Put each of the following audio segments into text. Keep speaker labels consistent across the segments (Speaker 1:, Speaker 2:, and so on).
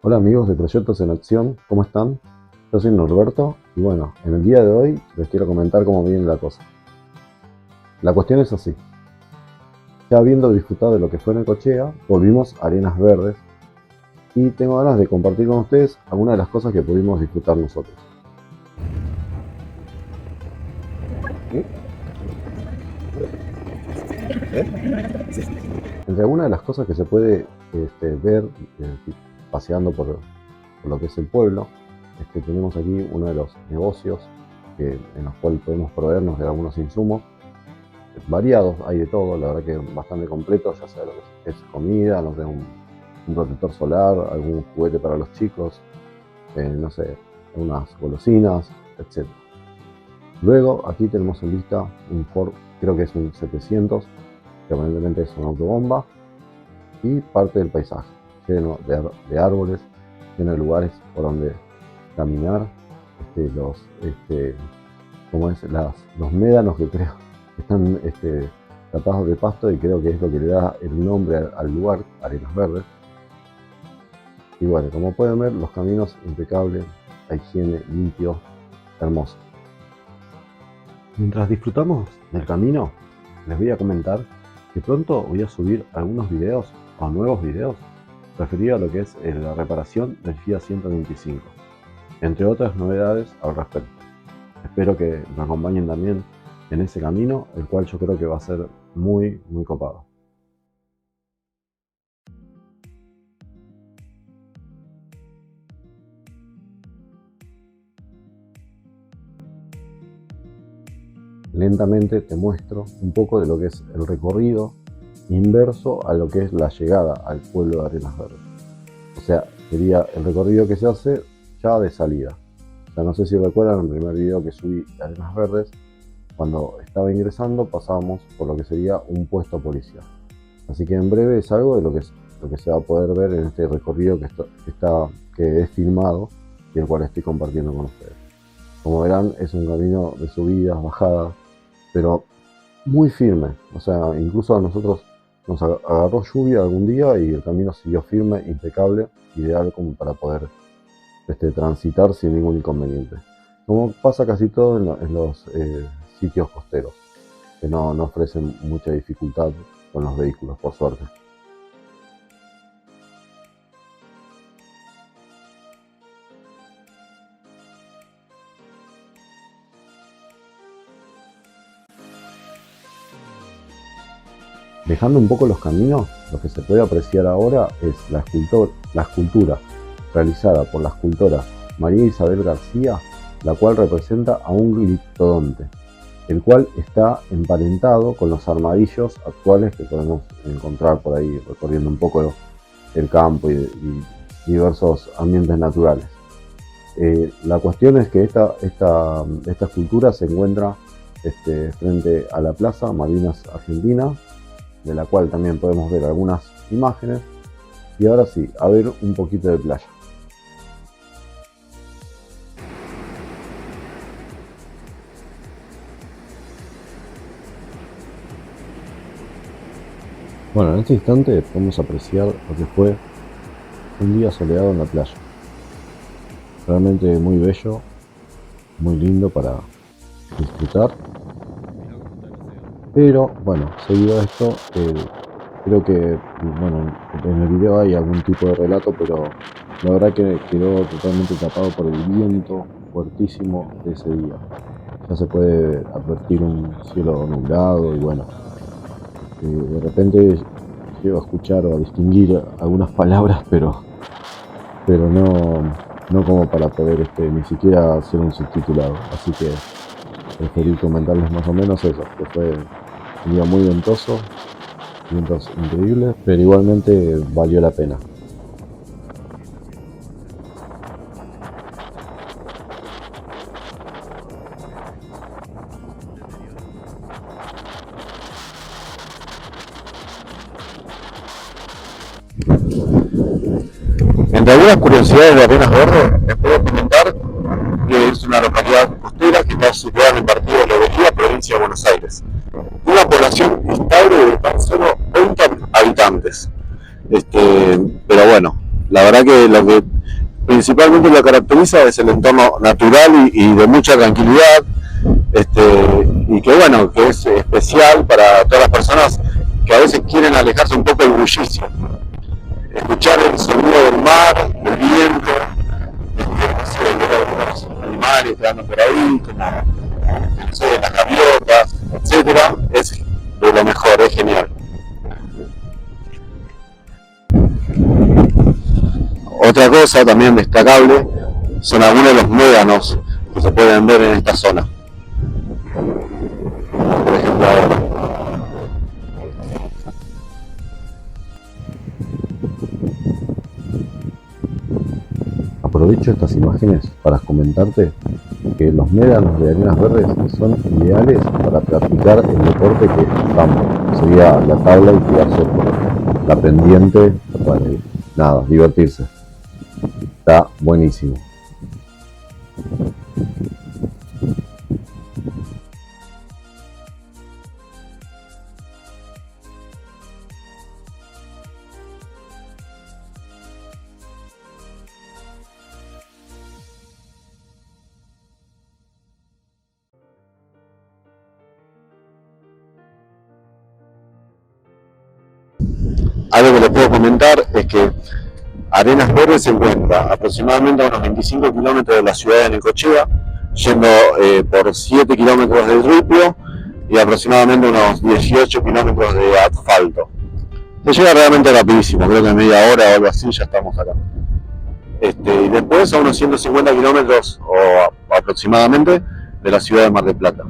Speaker 1: Hola amigos de Proyectos en Acción, ¿cómo están? Yo soy Norberto y bueno, en el día de hoy les quiero comentar cómo viene la cosa. La cuestión es así. Ya habiendo disfrutado de lo que fue Necochea, volvimos a Arenas Verdes y tengo ganas de compartir con ustedes algunas de las cosas que pudimos disfrutar nosotros. Entre algunas de las cosas que se puede ver paseando por lo que es el pueblo, tenemos aquí uno de los negocios en los cuales podemos proveernos de algunos insumos variados, hay de todo, la verdad que bastante completo, ya sea lo que es comida, no sé, un protector solar, algún juguete para los chicos, no sé, unas golosinas, etc. Luego aquí tenemos en vista un Ford, creo que es un 700, que aparentemente es una autobomba, y parte del paisaje, lleno de árboles, lleno de lugares por donde caminar, los médanos que creo que están tapados de pasto y creo que es lo que le da el nombre al lugar, Arenas Verdes. Y bueno, como pueden ver, los caminos impecables, la higiene, limpio, hermoso. Mientras disfrutamos del camino, les voy a comentar que pronto voy a subir algunos videos o nuevos videos referidos a lo que es la reparación del Fiat 125, entre otras novedades al respecto. Espero que me acompañen también en ese camino, el cual yo creo que va a ser muy copado. Lentamente te muestro un poco de lo que es el recorrido inverso a lo que es la llegada al pueblo de Arenas Verdes. O sea, sería el recorrido que se hace ya de salida. O sea, no sé si recuerdan el primer video que subí de Arenas Verdes, cuando estaba ingresando pasábamos por lo que sería un puesto policial. Así que en breve es algo de lo que se va a poder ver en este recorrido que es filmado y el cual estoy compartiendo con ustedes. Como verán, es un camino de subidas, bajadas, pero muy firme. O sea, incluso a nosotros nos agarró lluvia algún día y el camino siguió firme, impecable, ideal como para poder transitar sin ningún inconveniente. Como pasa casi todo en los sitios costeros, que no ofrecen mucha dificultad con los vehículos, por suerte. Dejando un poco los caminos, lo que se puede apreciar ahora es la escultura realizada por la escultora María Isabel García, la cual representa a un gliptodonte, el cual está emparentado con los armadillos actuales que podemos encontrar por ahí recorriendo un poco el campo y diversos ambientes naturales. La cuestión es que esta escultura se encuentra frente a la Plaza Malvinas Argentina, de la cual también podemos ver algunas imágenes. Y ahora sí, a ver un poquito de playa. Bueno, en este instante podemos apreciar lo que fue un día soleado en la playa. Realmente muy bello, muy lindo para disfrutar. Pero bueno, seguido a esto, creo que bueno, en el video hay algún tipo de relato, pero la verdad que quedó totalmente tapado por el viento fuertísimo de ese día. Ya se puede advertir un cielo nublado y bueno, de repente llego a escuchar o a distinguir algunas palabras, pero no como para poder ni siquiera hacer un subtitulado. Así que preferí comentarles más o menos eso, que fue un día muy ventoso, vientos increíbles, pero igualmente valió la pena. Entre algunas curiosidades de Arenas Verdes, les puedo comentar que es una localidad costera que está situada en el partido de Lobería, provincia de Buenos Aires. Una población estable de tan solo 20 habitantes. Pero bueno, la verdad que principalmente lo que caracteriza es el entorno natural y de mucha tranquilidad, y que bueno, que es especial para todas las personas que a veces quieren alejarse un poco del bullicio. Escuchar el sonido del mar, del viento, no sé, ver algunos animales que andan por ahí, como no sé, las gaviotas, etcétera, es de lo mejor, es genial. Otra cosa también destacable son algunos de los médanos que se pueden ver en esta zona. Por ejemplo, aprovecho estas imágenes para comentarte que los médanos de arenas verdes son ideales para practicar el deporte que estamos. Sería la tabla y tirarse por la pendiente para nada, divertirse. Está buenísimo. Algo que les puedo comentar es que Arenas Verdes se encuentra aproximadamente a unos 25 kilómetros de la ciudad de Necochea, yendo por 7 kilómetros de ripio y aproximadamente unos 18 kilómetros de asfalto. Se llega realmente rapidísimo, creo que en media hora o algo así ya estamos acá. Y después a unos 150 kilómetros o aproximadamente de la ciudad de Mar del Plata.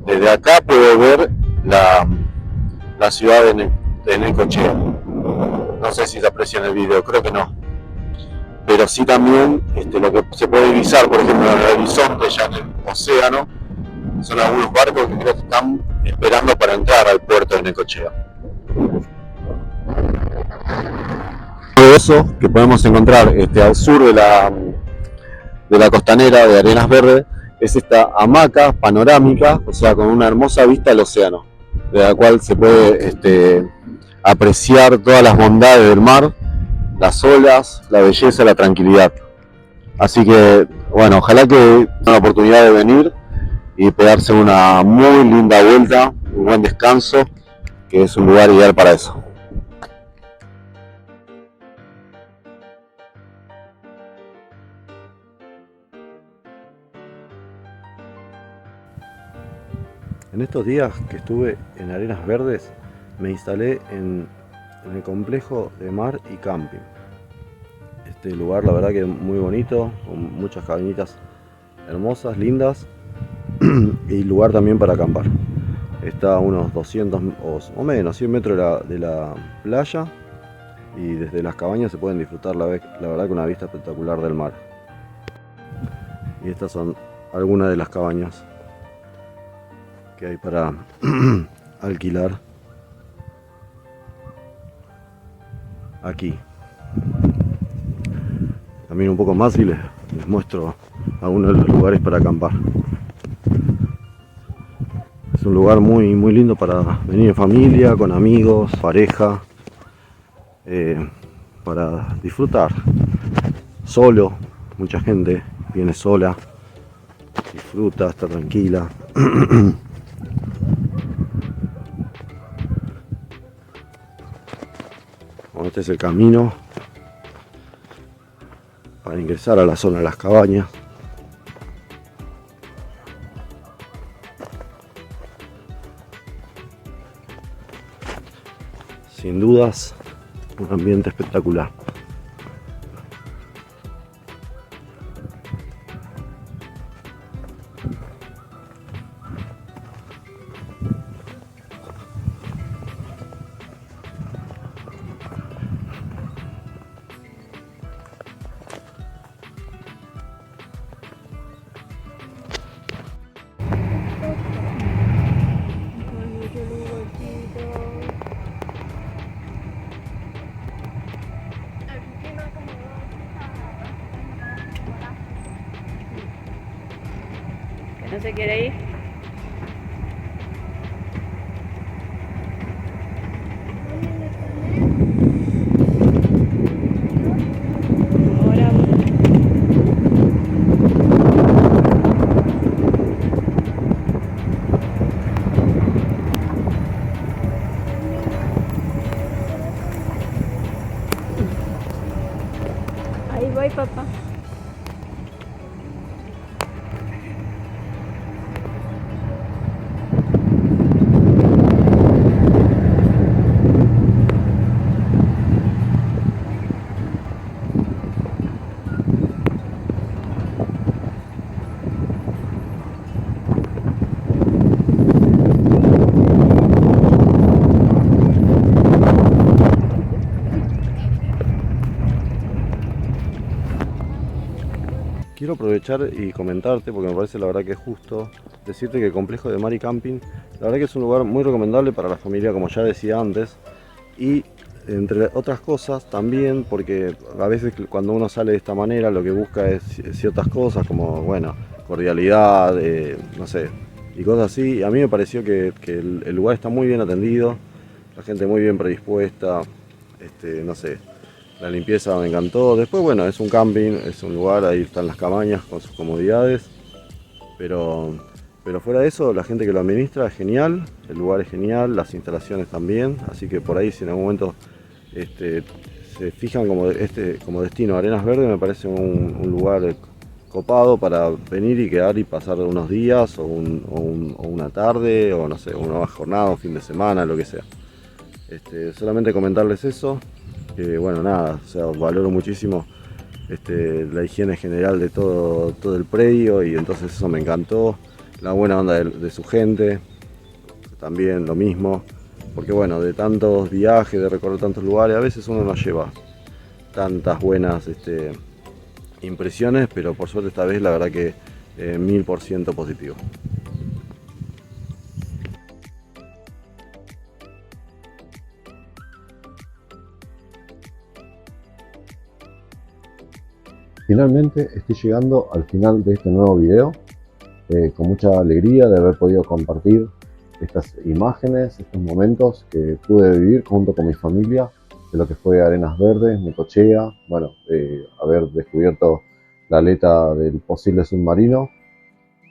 Speaker 1: Desde acá puedo ver la ciudad de Necochea. No sé si se aprecia en el video, creo que no. Pero sí también lo que se puede divisar, por ejemplo, en el horizonte, ya en el océano, son algunos barcos que creo que están esperando para entrar al puerto de Necochea. Todo eso que podemos encontrar al sur de la costanera de Arenas Verdes es esta hamaca panorámica, o sea, con una hermosa vista al océano, de la cual se puede apreciar todas las bondades del mar, las olas, la belleza, la tranquilidad. Así que, bueno, ojalá que tengan la oportunidad de venir y pegarse una muy linda vuelta, un buen descanso, que es un lugar ideal para eso. En estos días que estuve en Arenas Verdes, me instalé en el complejo de mar y camping. Este lugar la verdad que es muy bonito, con muchas cabañitas hermosas, lindas, y lugar también para acampar. Está a unos 200 o menos, 100 metros de la playa, y desde las cabañas se pueden disfrutar la verdad que una vista espectacular del mar. Y estas son algunas de las cabañas que hay para alquilar aquí. También un poco más y les muestro algunos de los lugares para acampar. Es un lugar muy lindo para venir en familia, con amigos, pareja, para disfrutar. Solo, mucha gente viene sola, disfruta, está tranquila. Bueno, este es el camino para ingresar a la zona de las cabañas. Sin dudas, un ambiente espectacular.
Speaker 2: ¿No se quiere ir? Ahora rata.
Speaker 1: Quiero aprovechar y comentarte, porque me parece la verdad que es justo, decirte que el complejo de Mari Camping, la verdad que es un lugar muy recomendable para la familia, como ya decía antes, y entre otras cosas también, porque a veces cuando uno sale de esta manera lo que busca es ciertas cosas como, bueno, cordialidad, no sé, y cosas así, y a mí me pareció que el lugar está muy bien atendido, la gente muy bien predispuesta, no sé. La limpieza me encantó. Después, bueno, es un camping, es un lugar, ahí están las cabañas con sus comodidades. Pero, pero fuera de eso, la gente que lo administra es genial, el lugar es genial, las instalaciones también. Así que por ahí, si en algún momento se fijan como destino Arenas Verdes, me parece un lugar copado para venir y quedar y pasar unos días o una tarde, o no sé, una jornada, un fin de semana, lo que sea. Solamente comentarles eso. Bueno, nada, o sea, valoro muchísimo la higiene general de todo el predio, y entonces eso me encantó. La buena onda de su gente, también lo mismo. Porque bueno, de tantos viajes, de recorrer tantos lugares, a veces uno no lleva tantas buenas impresiones, pero por suerte esta vez la verdad que 1000% positivo. Finalmente estoy llegando al final de este nuevo video, con mucha alegría de haber podido compartir estas imágenes, estos momentos que pude vivir junto con mi familia, de lo que fue Arenas Verdes, Necochea, bueno, haber descubierto la aleta del posible submarino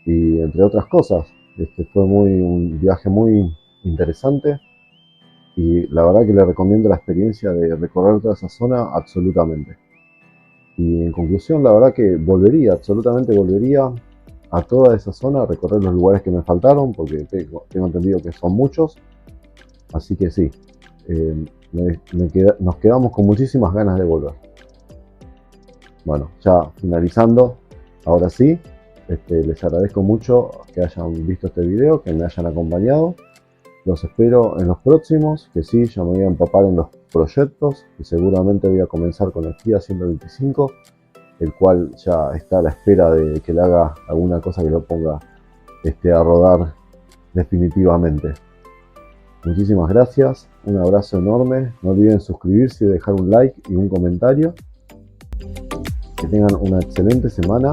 Speaker 1: y entre otras cosas. Fue un viaje muy interesante y la verdad que le recomiendo la experiencia de recorrer toda esa zona absolutamente. Y en conclusión, la verdad que absolutamente volvería a toda esa zona, a recorrer los lugares que me faltaron, porque tengo entendido que son muchos. Así que sí, nos quedamos con muchísimas ganas de volver. Bueno, ya finalizando, ahora sí, les agradezco mucho que hayan visto este video, que me hayan acompañado. Los espero en los próximos, que sí, ya me voy a empapar en los proyectos, que seguramente voy a comenzar con el Kia 125, el cual ya está a la espera de que le haga alguna cosa que lo ponga a rodar definitivamente. Muchísimas gracias, un abrazo enorme, no olviden suscribirse y dejar un like y un comentario. Que tengan una excelente semana